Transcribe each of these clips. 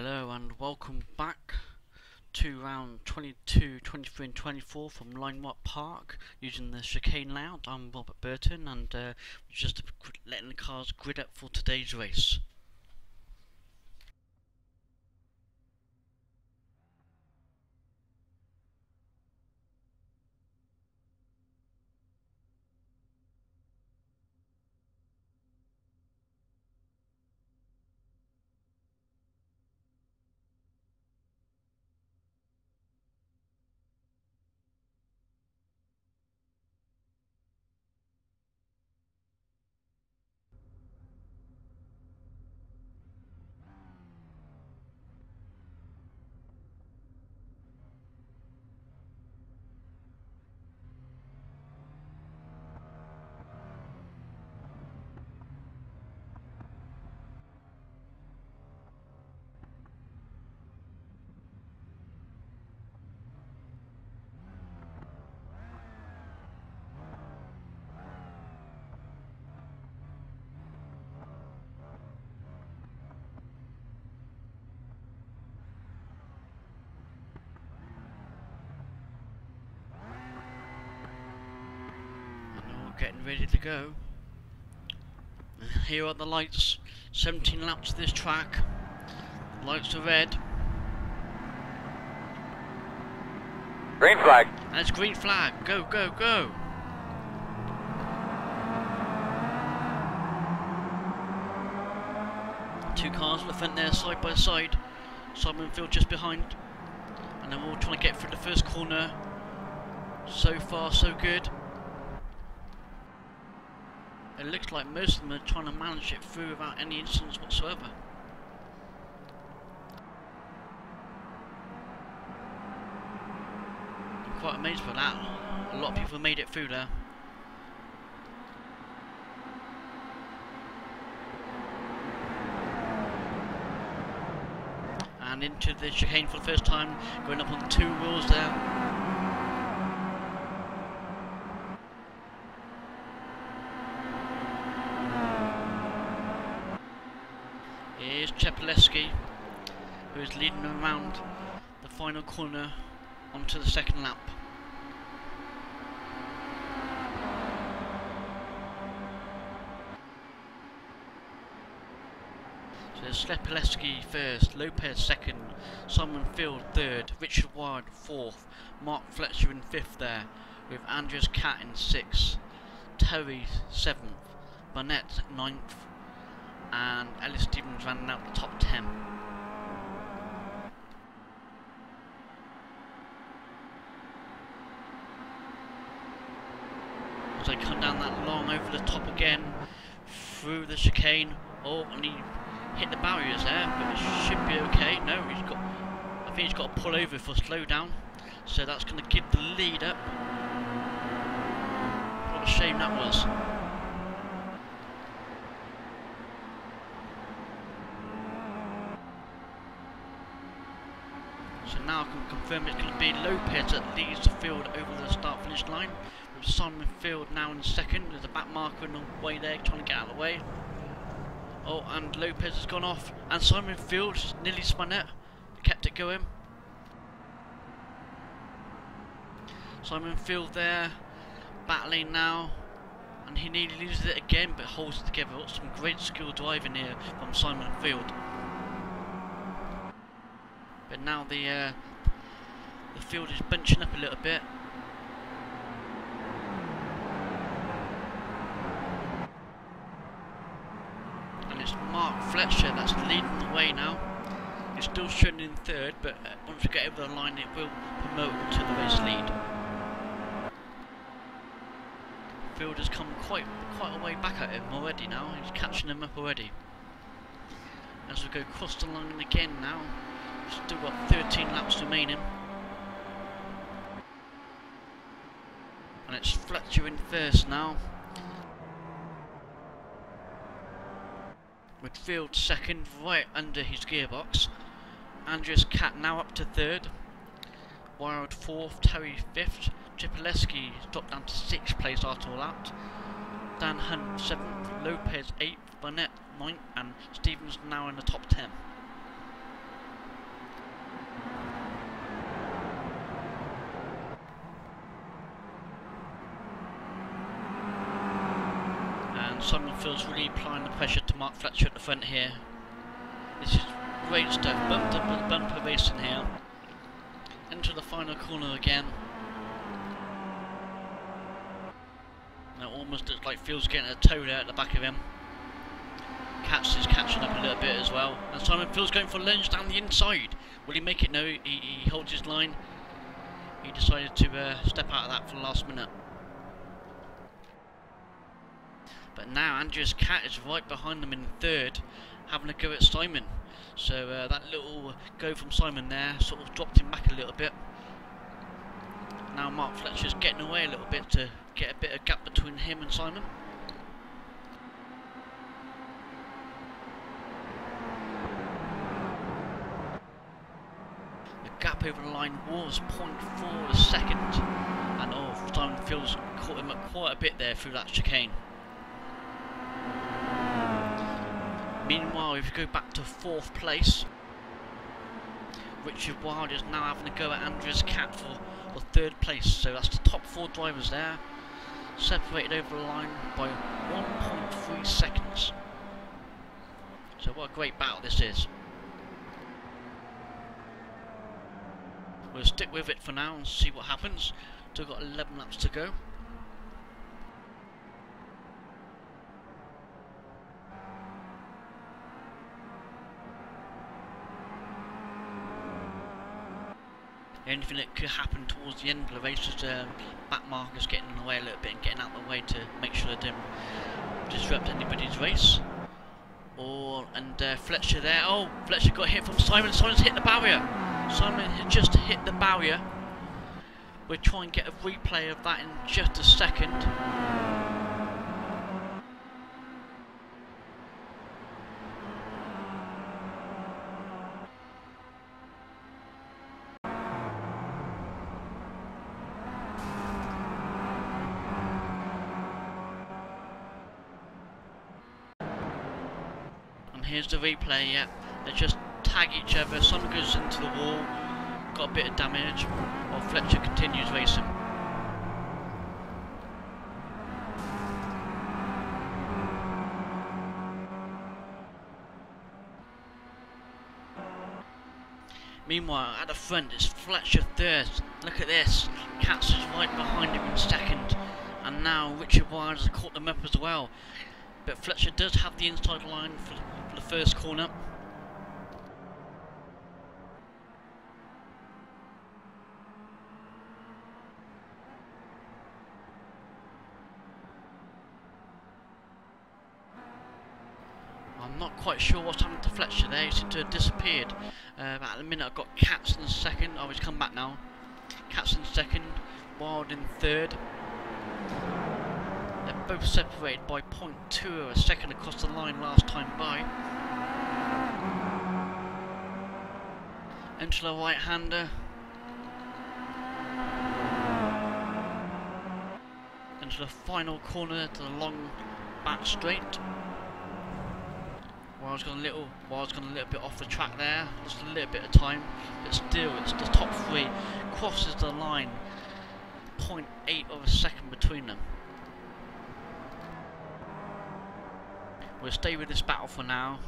Hello and welcome back to round 22, 23 and 24 from Linemark Park using the chicane layout. I'm Robert Burton and we're just letting the cars grid up for today's race. Getting ready to go. And here are the lights. 17 laps of this track. The lights are red. Green flag. And it's green flag. Go, go, go. Two cars at the front there, side by side. Simon Field just behind. And then we're all trying to get through the first corner. So far, so good. It looks like most of them are trying to manage it through without any incidents whatsoever. I'm quite amazed by that. A lot of people have made it through there. And into the chicane for the first time, going up on two wheels there. Here's Czepeleski, who is leading them around the final corner onto the second lap. So there's Czepeleski first, Lopez second, Simon Field third, Richard Ward fourth, Mark Fletcher in fifth there, with Andreas Catt in sixth, Terry seventh, Barnett ninth, and Ellis Stevens rounding out the top 10. As they come down that long over the top again, through the chicane. Oh, and he hit the barriers there, but it should be okay. No, I think he's got to pull over for slowdown, so that's going to give the lead up. What a shame that was. So now I can confirm it's going to be Lopez that leads the field over the start-finish line, with Simon Field now in second. There's a back marker in the way there, trying to get out of the way. Oh, and Lopez has gone off, and Simon Field just nearly spun it, kept it going. Simon Field there, battling now, and he nearly loses it again, but holds it together. Some great skill driving here from Simon Field. But now the field is bunching up a little bit. And it's Mark Fletcher that's leading the way now. He's still showing in third, but once we get over the line it will promote to the race lead. Field has come quite a way back at him already now. He's catching him up already. As we go across the line again now. Still got 13 laps remaining. And it's Fletcher in first now. With Field second, right under his gearbox. Andreas Catt now up to third. Wild fourth, Terry fifth. Czepeleski dropped down to sixth place after all that. Dan Hunt seventh, Lopez eighth, Barnett ninth, and Stevens now in the top 10. Simon Phil's really applying the pressure to Mark Fletcher at the front here. This is great stuff, bumper racing here. Into the final corner again. Now almost looks like Phil's getting a toe there at the back of him. Katz is catching up a little bit as well. And Simon Phil's going for a lunge down the inside. Will he make it? No, he holds his line. He decided to step out of that for the last minute. But now Andreas Cat is right behind them in third, having a go at Simon. So that little go from Simon there sort of dropped him back a little bit. Now Mark Fletcher's getting away a little bit to get a bit of gap between him and Simon. The gap over the line was 0.4 a second, and Simon Phil's caught him up quite a bit there through that chicane. Meanwhile, if you go back to 4th place, Richard Wild is now having a go at Andreas Cat for 3rd place. So that's the top 4 drivers there, separated over the line by 1.3 seconds. So what a great battle this is. We'll stick with it for now and see what happens. Still got 11 laps to go. Anything that could happen towards the end of the race is back markers getting in the way a little bit and getting out of the way to make sure they don't disrupt anybody's race. And Fletcher there. Oh, Fletcher got hit from Simon. Simon's hit the barrier. Simon had just hit the barrier. We'll try and get a replay of that in just a second. Here's the replay, yeah. They just tag each other, Simon goes into the wall, got a bit of damage, while Fletcher continues racing. Meanwhile, at the front, it's Fletcher third. Look at this. Katz is right behind him in second. And now Richard Wild has caught them up as well. But Fletcher does have the inside line for the first corner. I'm not quite sure what's happened to Fletcher there. He seemed to have disappeared. At the minute I've got Katz in second. Oh, he's come back now. Katz in second, Wild in third. They're both separated by 0.2 of a second across the line last time by. Into the right-hander. Into the final corner to the long back straight. Wild's gone a little bit off the track there, just a little bit of time, but still it's the top 3 crosses the line. 0.8 of a second between them. We'll stay with this battle for now.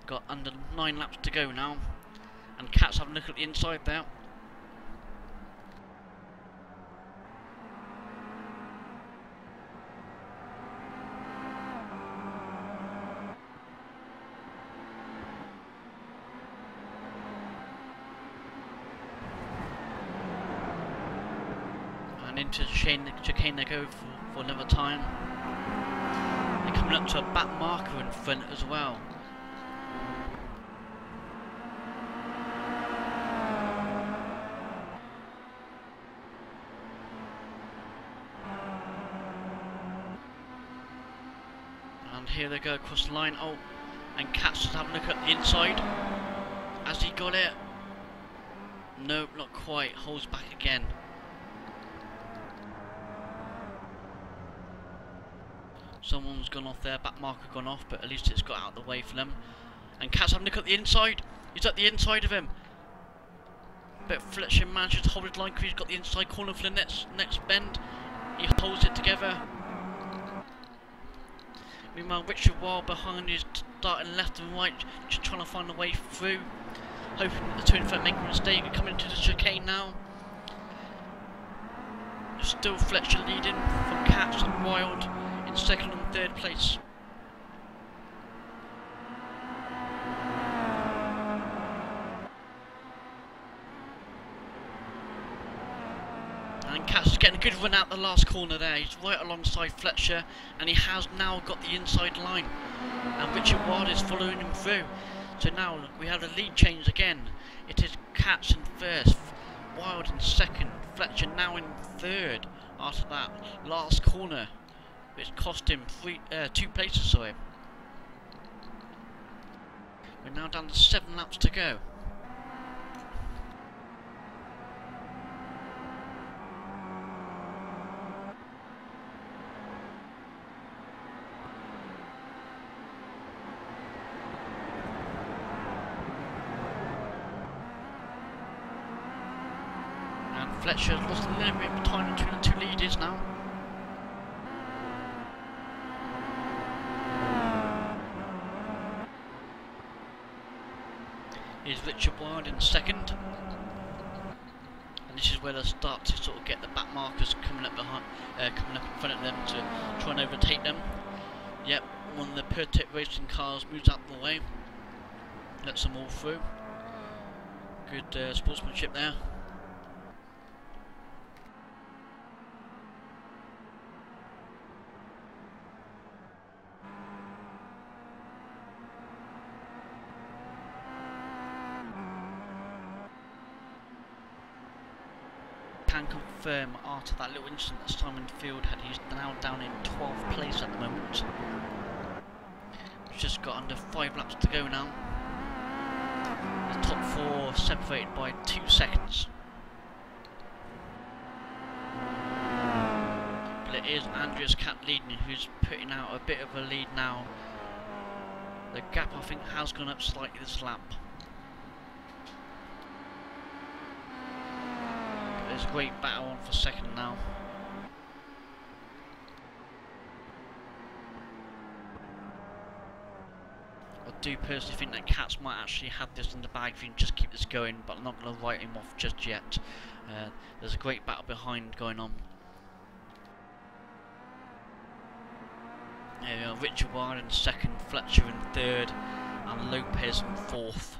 Got under 9 laps to go now. And Kat's having a look at the inside there. And into the chicane they go for another time. They're coming up to a back marker in front as well. And here they go across the line. Oh, and Katz is having a look at the inside. Has he got it? Nope, not quite. Holds back again. Someone's gone off there, back marker gone off, but at least it's got out of the way for them. And Katz having a look at the inside. He's at the inside of him. But Fletcher manages to hold his line because he's got the inside corner for the next bend. He holds it together. Meanwhile, Richard Wild behind is starting left and right, just trying to find a way through. Hoping that the two in front make a mistake. Coming into the chicane now. Still Fletcher leading from Cats and Wild in second and third place. And Cats is getting a good run out the last corner there. He's right alongside Fletcher and he has now got the inside line. And Richard Wild is following him through. So now we have a lead change again. It is Cats in first, Wild in second, Fletcher now in third after that last corner, which cost him 2 places, sorry. We're now down to 7 laps to go. Fletcher has lost a little bit of time between the two leaders now. Here's Richard Wild in second. And this is where they start to sort of get the back markers coming up behind, coming up in front of them to try and overtake them. Yep, one of the Pertec racing cars moves out of the way. Lets them all through. Good sportsmanship there. Can confirm after that little incident that Simon Field had, he's now down in 12th place at the moment. He's just got under 5 laps to go now. The top 4 separated by 2 seconds. But it is Andreas Cat leading, who's putting out a bit of a lead now. The gap I think has gone up slightly this lap. There's a great battle on for second now. I do personally think that Cats might actually have this in the bag if you can just keep this going, but I'm not going to write him off just yet. There's a great battle behind going on. There we are, Richard Wild in second, Fletcher in third, and Lopez in fourth.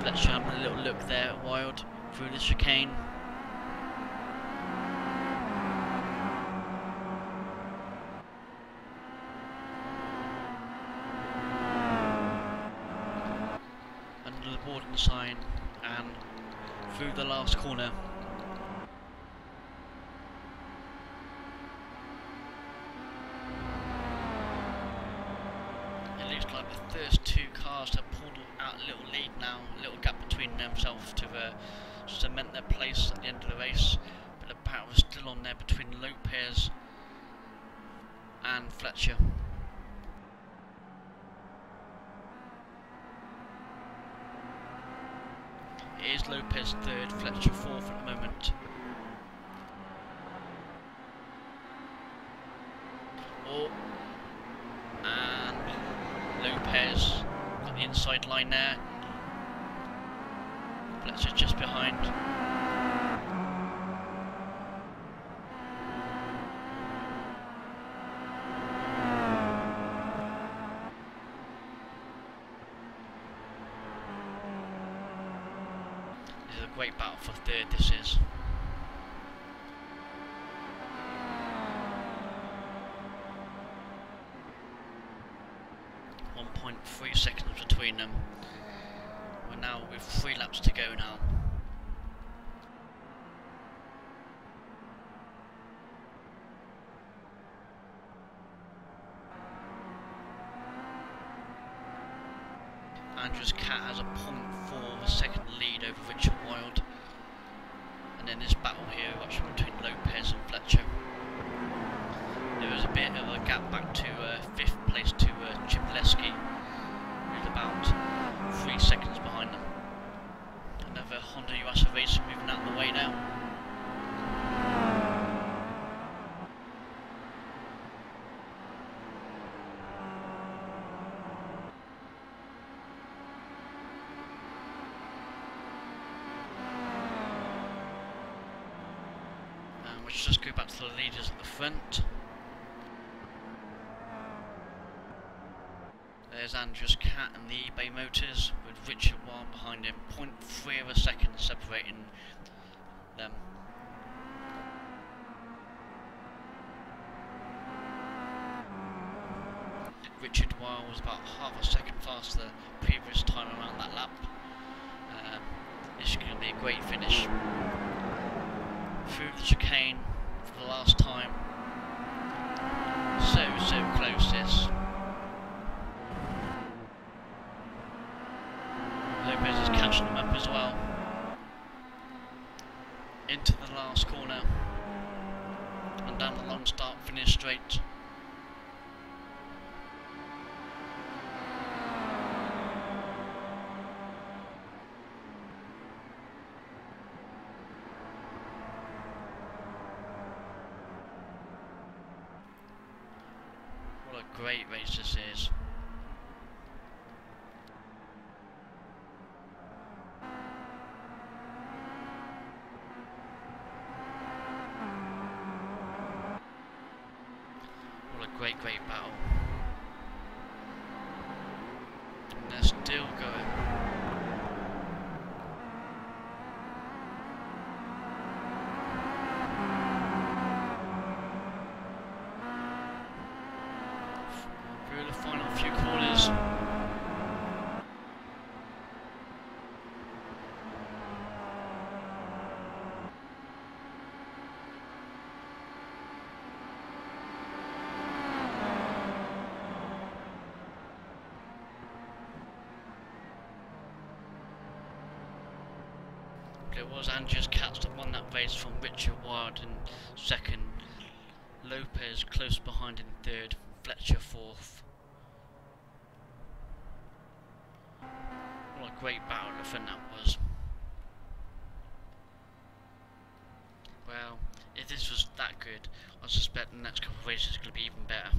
Fletcher having a little look there at Wild through the chicane. Under the boarding sign and through the last corner. It looks like the first 2 cars have pulled out a little lead now, a little gap between themselves to cement their place at the end of the race, but the battle is still on there between Lopez and Fletcher. It is Lopez third, Fletcher fourth at the moment. Oh, and Lopez got the inside line there. Fletcher's just behind. This is a great battle for third, this is. .3 seconds between them. We're now with 3 laps to go now. Andreas Cat has a 0.4 of a second lead over Richard Wild. And then this battle here actually between Lopez and Fletcher. There is a bit of a gap back to 5th place to Chipleski, who's about 3 seconds behind them. Another Honda US Racing moving out of the way now. we should just go back to the leaders at the front. There's Andrews Cat and the eBay Motors with Richard Ward behind him, 0.3 of a second separating them. Richard Ward was about half a second faster the previous time around that lap. This is going to be a great finish. Through the chicane for the last time. So close this. Lopez is catching them up as well. Into the last corner. And down the long start finish straight. What a great race this is. What a great battle. And they're still going. Through the final few corners. It was Andrews Katz that won that race from Richard Ward in second, Lopez close behind in third, Fletcher fourth. What a great battle of fun that was. Well, if this was that good, I suspect the next couple of races are going to be even better.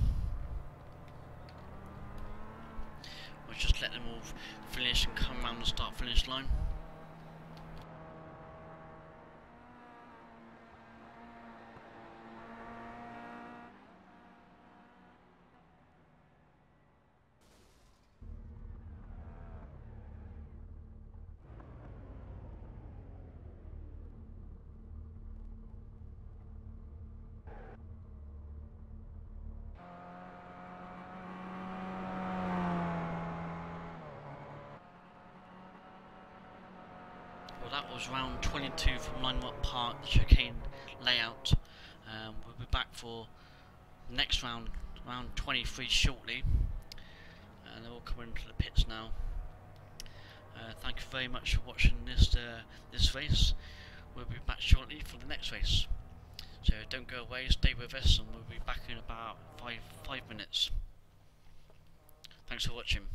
We'll just let them all finish and come around the start finish line. Well, that was round 22 from Linewood Park, the chicane layout. We'll be back for the next round, round 23 shortly. And they're all coming into the pits now. Thank you very much for watching this race. We'll be back shortly for the next race. So don't go away, stay with us, and we'll be back in about five minutes. Thanks for watching.